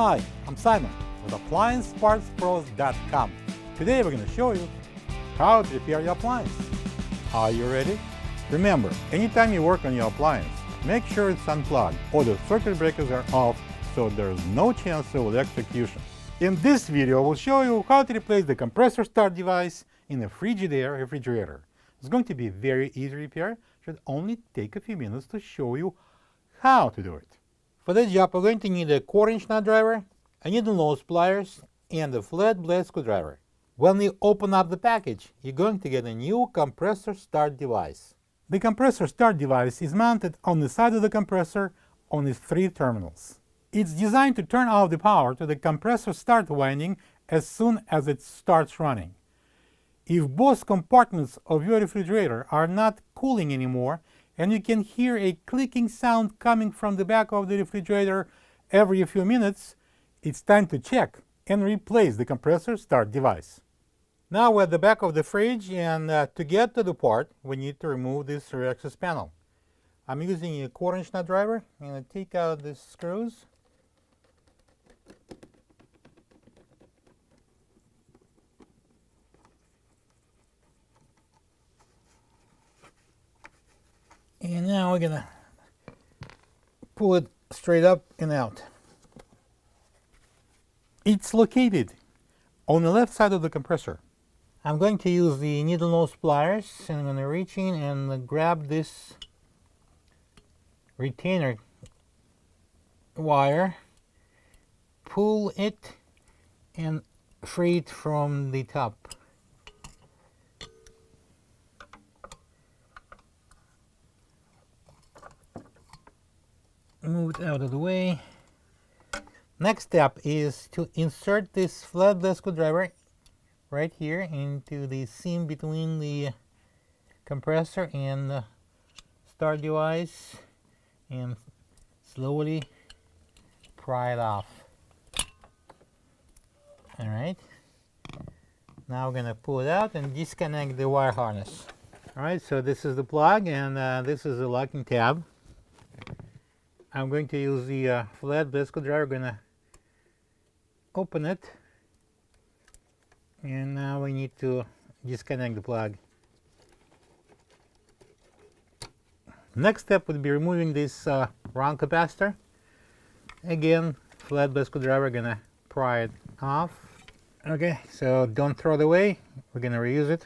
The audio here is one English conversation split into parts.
Hi, I'm Simon with AppliancePartsPros.com. Today we're going to show you how to repair your appliance. Are you ready? Remember, anytime you work on your appliance, make sure it's unplugged or the circuit breakers are off so there's no chance of electrocution. In this video, we'll show you how to replace the compressor start device in a Frigidaire refrigerator. It's going to be a very easy repair. It should only take a few minutes to show you how to do it. For this job, we're going to need a 1/4-inch nut driver, a needle nose pliers, and a flat blade screwdriver. When you open up the package, you're going to get a new compressor start device. The compressor start device is mounted on the side of the compressor on its 3 terminals. It's designed to turn off the power to the compressor start winding as soon as it starts running. If both compartments of your refrigerator are not cooling anymore, and you can hear a clicking sound coming from the back of the refrigerator every few minutes, it's time to check and replace the compressor start device. Now we're at the back of the fridge, and to get to the part, we need to remove this rear access panel. I'm using a 1/4-inch nut driver. I'm going to take out the screws. And now we're going to pull it straight up and out. It's located on the left side of the compressor. I'm going to use the needle nose pliers, and I'm going to reach in and grab this retainer wire, pull it, and free it from the top. Move it out of the way. Next step is to insert this flat blade screwdriver right here into the seam between the compressor and the start device, and slowly pry it off. Alright, now we're going to pull it out and disconnect the wire harness. Alright, so this is the plug, and this is the locking tab. I'm going to use the flat blade screwdriver. Going to open it, and now we need to disconnect the plug. Next step would be removing this round capacitor. Again, flat blade screwdriver, going to pry it off. Okay, so don't throw it away, we're going to reuse it.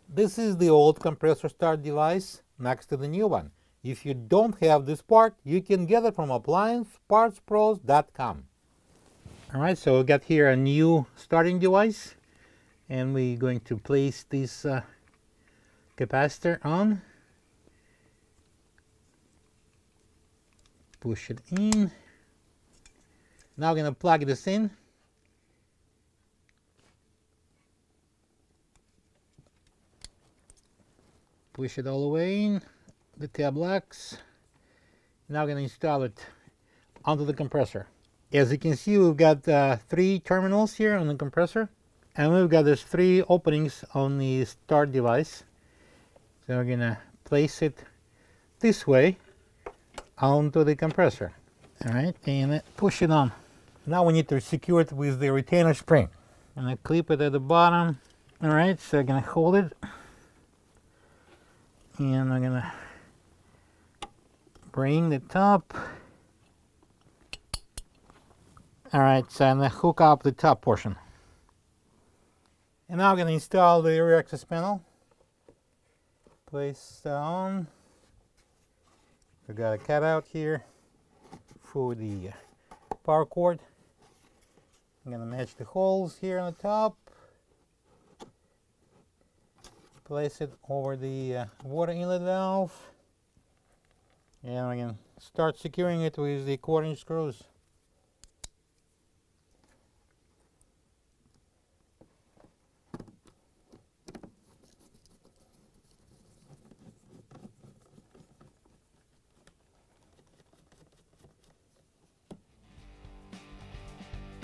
This is the old compressor start device next to the new one. If you don't have this part, you can get it from AppliancePartsPros.com. Alright, so we got here a new starting device, and we're going to place this capacitor on. Push it in. Now we're going to plug this in. Push it all the way in. The tab locks. Now we're going to install it onto the compressor. As you can see, we've got 3 terminals here on the compressor, and we've got these 3 openings on the start device. So we're going to place it this way onto the compressor. Alright, and push it on. Now we need to secure it with the retainer spring. I'm going to clip it at the bottom. Alright, so I'm going to hold it, and I'm going to bring the top. Alright, so I'm going to hook up the top portion. And now I'm going to install the rear access panel. Place on. We got a cutout here for the power cord. I'm going to match the holes here on the top. Place it over the water inlet valve. And we can start securing it with the 1/4-inch screws.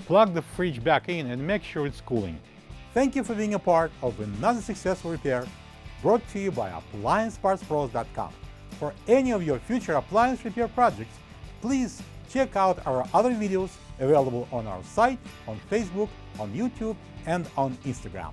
Plug the fridge back in and make sure it's cooling. Thank you for being a part of another successful repair brought to you by AppliancePartsPros.com. For any of your future appliance repair projects, please check out our other videos available on our site, on Facebook, on YouTube, and on Instagram.